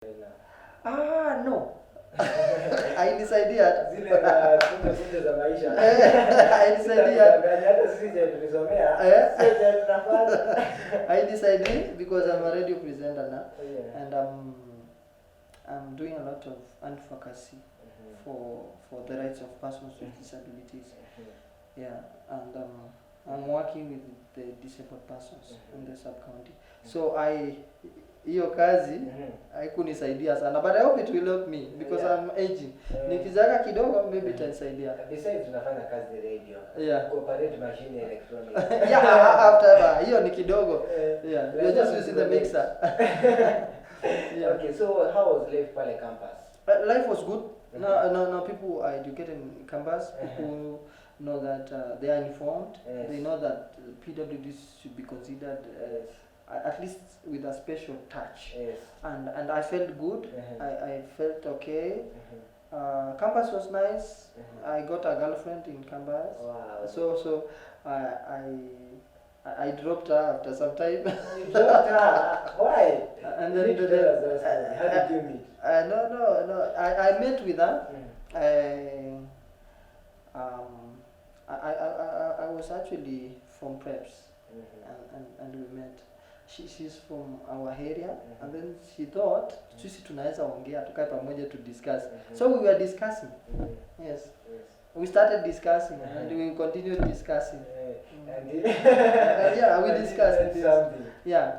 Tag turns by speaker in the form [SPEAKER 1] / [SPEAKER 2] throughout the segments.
[SPEAKER 1] No. Hainisaidia
[SPEAKER 2] zile za funzo za maisha.
[SPEAKER 1] Hainisaidia
[SPEAKER 2] hata sisi je tulisomea. Sisi tunafanya.
[SPEAKER 1] Hainisaidia because I'm a radio presenter now.
[SPEAKER 2] Yeah.
[SPEAKER 1] And I'm doing a lot of advocacy for the rights of persons with disabilities. Yeah, and I'm working with the disabled persons in the sub-county. So hiyo kazi haikunisaidia sana, but I hope it will help me because I'm aging. Nikizaka kidogo maybe itanisaidia.
[SPEAKER 2] Besides tunafanya kazi radio.
[SPEAKER 1] Yeah.
[SPEAKER 2] Operate machine electronic.
[SPEAKER 1] Yeah, after hiyo ni kidogo. Yeah, we're just using the mixer.
[SPEAKER 2] Yeah. Okay, so how was life pale campus?
[SPEAKER 1] Life was good. No, people are educated in campus. People know that they are informed. They know that PWDs should be considered at least with a special touch. And I felt good. I felt okay. Campus was nice. I got a girlfriend in campus.
[SPEAKER 2] Wow.
[SPEAKER 1] So I dropped her after some time.
[SPEAKER 2] You dropped her? Why?
[SPEAKER 1] And then
[SPEAKER 2] how did you meet?
[SPEAKER 1] No. I met with her. I was actually from preps, and we met. She's from our area, and then she thought sisi tunaweza ongea tukae pamoja to discuss. So we were discussing. Yes. We started discussing and we continued discussing. Yeah, we discussed
[SPEAKER 2] something.
[SPEAKER 1] Yeah.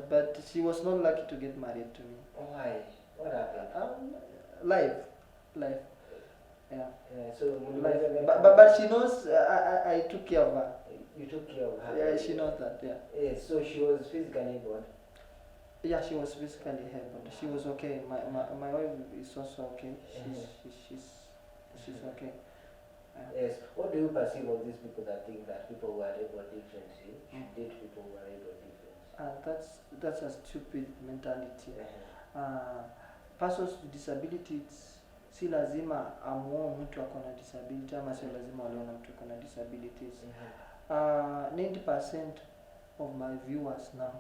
[SPEAKER 1] But she was not lucky to get married to me.
[SPEAKER 2] Why? What happened?
[SPEAKER 1] Life. Yeah.
[SPEAKER 2] So
[SPEAKER 1] life. But she knows I took care of her.
[SPEAKER 2] You took care of her.
[SPEAKER 1] Yeah, she knows that. Yeah.
[SPEAKER 2] So she was physically able.
[SPEAKER 1] Yeah, she was physically able. She was okay. My wife is also okay. She's okay.
[SPEAKER 2] Yes. What do you perceive of these people that think that people who are able differently should date people who are able differently?
[SPEAKER 1] That's a stupid mentality. Persons with disabilities, si lazima amuoe mtu ako na disability ama si lazima waliona mtu ako na disabilities. 90% of my viewers now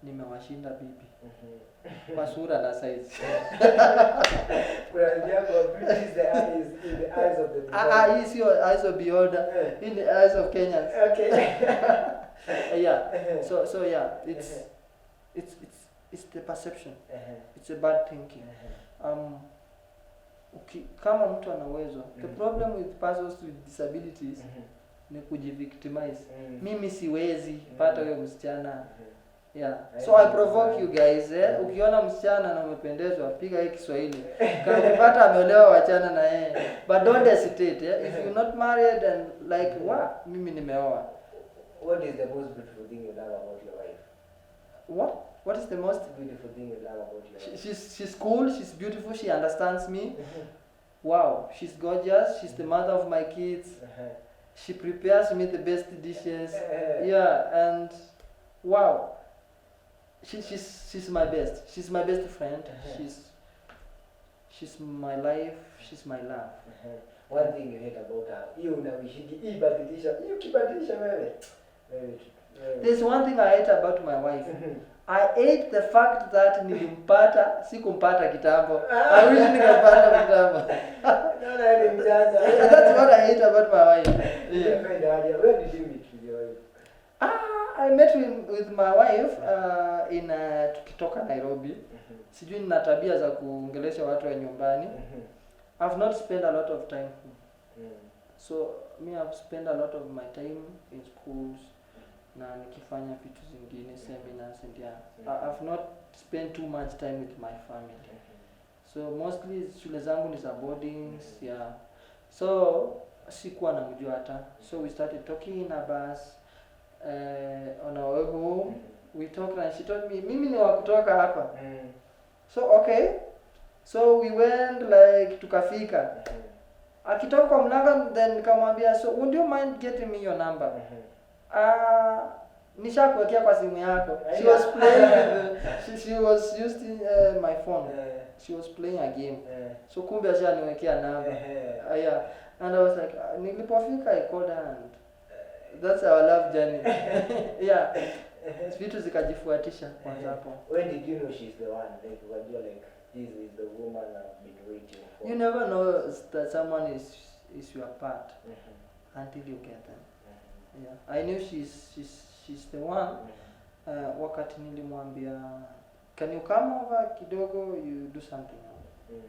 [SPEAKER 1] nimewashinda bibi kwa sura na size.
[SPEAKER 2] Well, pretty is the eyes in the eyes of the
[SPEAKER 1] is your eyes of beyond in the eyes of Kenyans.
[SPEAKER 2] Okay.
[SPEAKER 1] Yeah. So yeah, it's the perception. It's a bad thinking. Kama mtu ana uwezo, the problem with persons with disabilities ni kujivictimize. Mimi siwezi pata huyo msichana. Yeah. So I provoke you guys, ukiona msichana na umependezwa, piga hii Kiswahili. Kama ukipata ameolewa wachana na yeye. But don't hesitate, if you're not married and like, mimi nimeoa.
[SPEAKER 2] What is the most beautiful thing you love about your wife?
[SPEAKER 1] What is the most
[SPEAKER 2] beautiful thing you love about your wife?
[SPEAKER 1] She's cool, she's beautiful, she understands me. Wow, she's gorgeous, she's the mother of my kids. She prepares me the best dishes. Yeah, and wow. She's my best. She's my best friend. She's my life. She's my love.
[SPEAKER 2] One thing you hate about her, you unawishiki ibadilisha, kibadilisha wewe.
[SPEAKER 1] There's one thing I hate about my wife. I hate the fact that sikumpata kitambo. I wish ningepata kitambo. That's what I hate about my wife.
[SPEAKER 2] Yeah. Where did you meet with your wife?
[SPEAKER 1] I met with my wife in tukitoka Nairobi. Sijui nina tabia za kuongelesha watu wa nyumbani. I've not spent a lot of time. So I've spent a lot of my time in schools na nikifanya vitu zingine, seminars and I've not spent too much time with my family. So mostly shule zangu ni za boardings, So sikuwa namjua hata. So we started talking in a bus. On our way home, we talked and she told me, mimi ni wa kutoka hapa. So okay. So we went like tukafika. Akitoka kwa mlango, then nikamwambia, so would you mind getting me your number? Nishakuwekea kwa simu yako. She was playing she was using my phone. She was playing a game. So kumbe ashaniwekea number. Yeah. And I was like, nilipofika I called her and that's our love journey. Yeah. vitu zikajifuatisha kwanza hapo.
[SPEAKER 2] When did you know she's the one? Like, when you're like, this is the woman I've been waiting for.
[SPEAKER 1] You never know that someone is your part until you get them. Yeah, I knew she's the one. Wakati nilimwambia, can you come over kidogo, you do something else.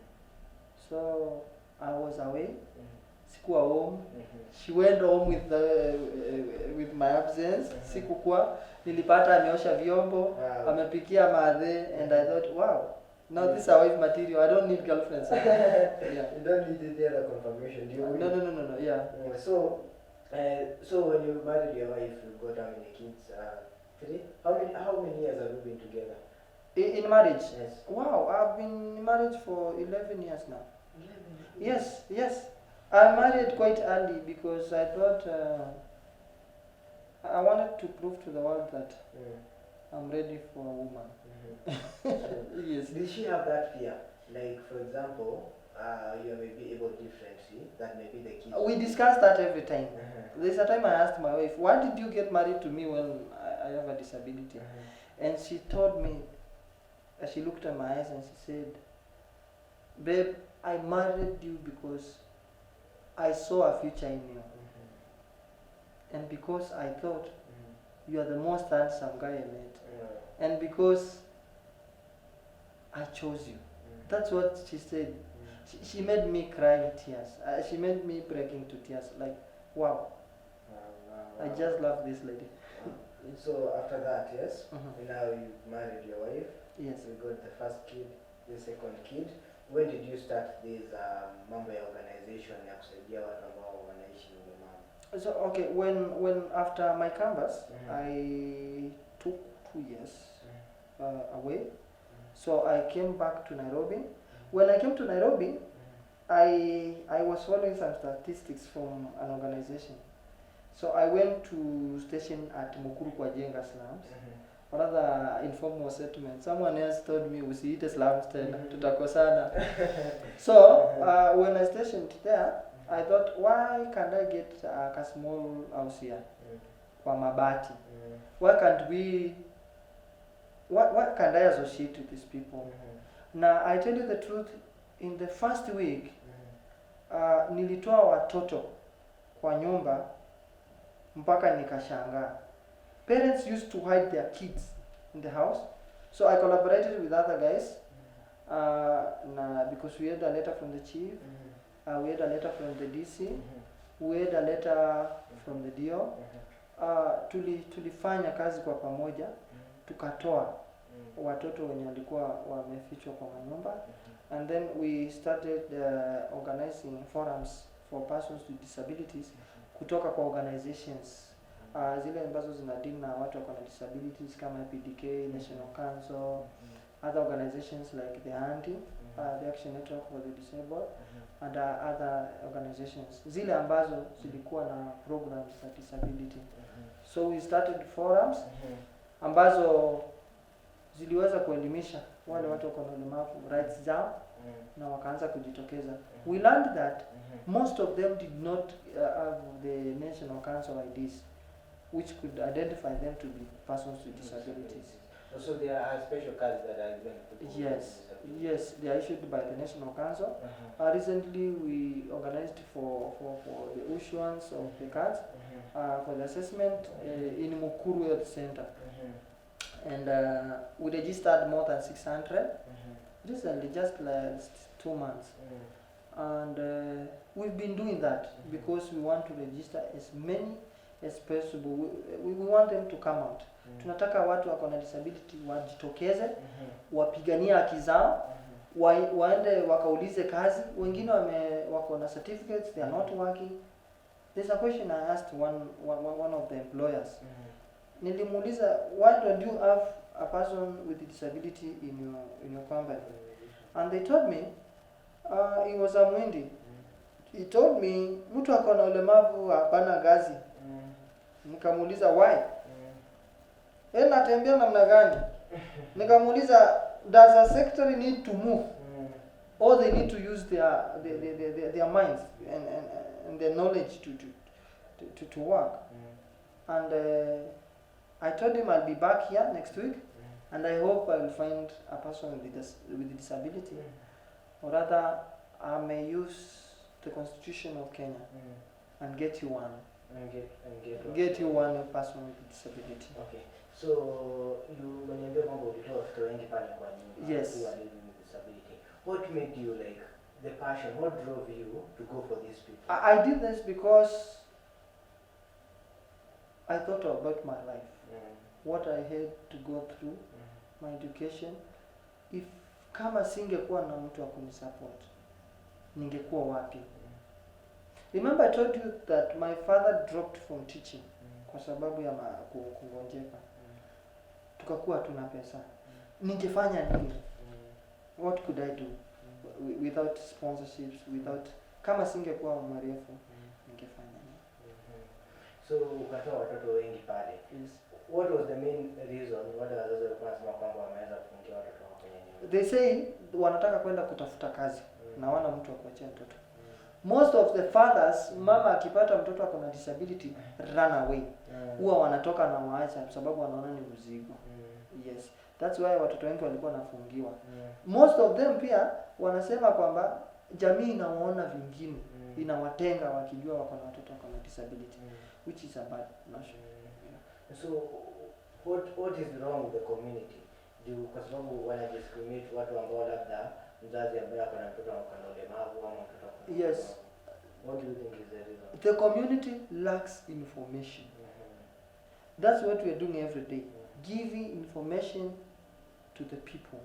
[SPEAKER 1] So I was away. Sikuwa home. She went home with my absence. Sikukuwa, nilipata ameosha vyombo, amepikia madhe, and I thought, wow, now this is a wife material. I don't need girlfriends. Yeah.
[SPEAKER 2] You don't need the other confirmation, do you?
[SPEAKER 1] No. Yeah.
[SPEAKER 2] So when you married your wife, you got how many kids? 3. How many years have you been together?
[SPEAKER 1] In marriage?
[SPEAKER 2] Yes.
[SPEAKER 1] Wow, I've been in marriage for 11 years now.
[SPEAKER 2] 11 years?
[SPEAKER 1] Yes. I married quite early because I thought I wanted to prove to the world that I'm ready for a woman. Yes.
[SPEAKER 2] Did she have that fear? Like, for example, you may be able differently, that maybe the kids...
[SPEAKER 1] We discussed that every time. There's a time I asked my wife, why did you get married to me when I have a disability? And she told me, she looked at my eyes and she said, babe, I married you because I saw a future in you. And because I thought you are the most handsome guy I met. And because I chose you. That's what she said. She made me cry in tears. She made me break into tears. Like, wow. I just love this lady.
[SPEAKER 2] So after that, yes, now you married your wife.
[SPEAKER 1] Yes.
[SPEAKER 2] You got the first kid, the second kid. When did you start this mambo ya organization ya kusaidia watu ambao wanaishi na ulemavu?
[SPEAKER 1] So okay, when after my canvas, I took 2 years away. So I came back to Nairobi. When I came to Nairobi, I was following some statistics from an organization. So I went to station at Mukuru kwa Jenga slums. Another informal settlement. Someone else told me usiite slums tena, tutakosana. So when I stationed there, I thought, why can't I get a small house here? Kwa mabati. Why can't we? What can I associate with these people? Now I tell you the truth. In the first week, nilitoa watoto kwa nyumba mpaka nikashangaa. Parents used to hide their kids in the house. So I collaborated with other guys because we had a letter from the chief, we had a letter from the DC, we had a letter from the DO. Tulifanya kazi kwa pamoja, tukatoa watoto wenye walikuwa wamefichwa kwa manyumba. And then we started organizing forums for persons with disabilities kutoka kwa organizations zile ambazo zinadili na watu wako na disabilities kama PDK, National Council, other organizations like the ANDI, the Action Network for the Disabled, and other organizations zile ambazo zilikuwa na programs za disability. So we started forums ambazo ziliweza kuelimisha wale watu wako na ulemavu rights zao na wakaanza kujitokeza. We learned that most of them did not have the National Council IDs which could identify them to be persons with disabilities.
[SPEAKER 2] So there are special cards that are given to people.
[SPEAKER 1] Yes, they are issued by the National Council. Recently we organized for the issuance of the cards for the assessment in Mukuru Health Center. And we registered more than 600 recently, just last 2 months. And we've been doing that because we want to register as many as possible. We want them to come out. Tunataka watu wako na disability wajitokeze, wapiganie haki zao, waende wakaulize kazi. Wengine wako na certificates, they are not working. There's a question I asked one of the employers. Nilimuuliza, why don't you have a person with a disability in your company? And they told me, he was a Mwindi. He told me, mtu ako na ulemavu hapana gazi. Nikamuuliza why? Natembea namna gani? Nikamuuliza, does a secretary need to move? Or they need to use their minds and their knowledge to work? And I told him I'll be back here next week, and I hope I will find a person with a disability, or rather, I may use the Constitution of Kenya and get you one. Get you one person with disability.
[SPEAKER 2] Okay. So you umeniambia kwamba ulitoa watoto wengi pale kwa nyumba
[SPEAKER 1] Yes.
[SPEAKER 2] who are living with disability. What made you like the passion? What drove you to go for these people?
[SPEAKER 1] I did this because I thought about my life, what I had to go through, my education. If kama singekuwa na mtu wa kunisupport, ningekuwa wapi? Remember I told you that my father dropped from teaching kwa sababu ya kugonjeka. Tukakuwa tuna pesa. Ningefanya nini? What could I do without sponsorships, without kama singekuwa mrefu, ningefanya nini?
[SPEAKER 2] So ukatoa watoto wengi pale.
[SPEAKER 1] Yes.
[SPEAKER 2] What was the main reason wale wazazi walikuwa wanasema kwamba wameweza kufungia watoto wao kwenye nyumba?
[SPEAKER 1] They say wanataka kwenda kutafuta kazi na wana mtu wa kuachia mtoto. Most of the fathers, mama akipata mtoto ako na disability, run away. Huwa wanatoka na waacha kwa sababu wanaona ni mzigo. Yes. That's why watoto wengi walikuwa nafungiwa. Most of them pia wanasema kwamba jamii inawaona vingine, inawatenga wakijua wako na watoto wako na disability, which is a bad notion.
[SPEAKER 2] So what is wrong with the community? Kwa sababu wana discriminate watu ambao labda mzazi ambaye ako na mtoto ako na ulemavu ama mtoto ako na
[SPEAKER 1] Yes.
[SPEAKER 2] ulemavu. What do you think is the reason?
[SPEAKER 1] The community lacks information. That's what we are doing every day. Giving information to the people.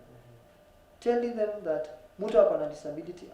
[SPEAKER 1] Telling them that mtu ako na disability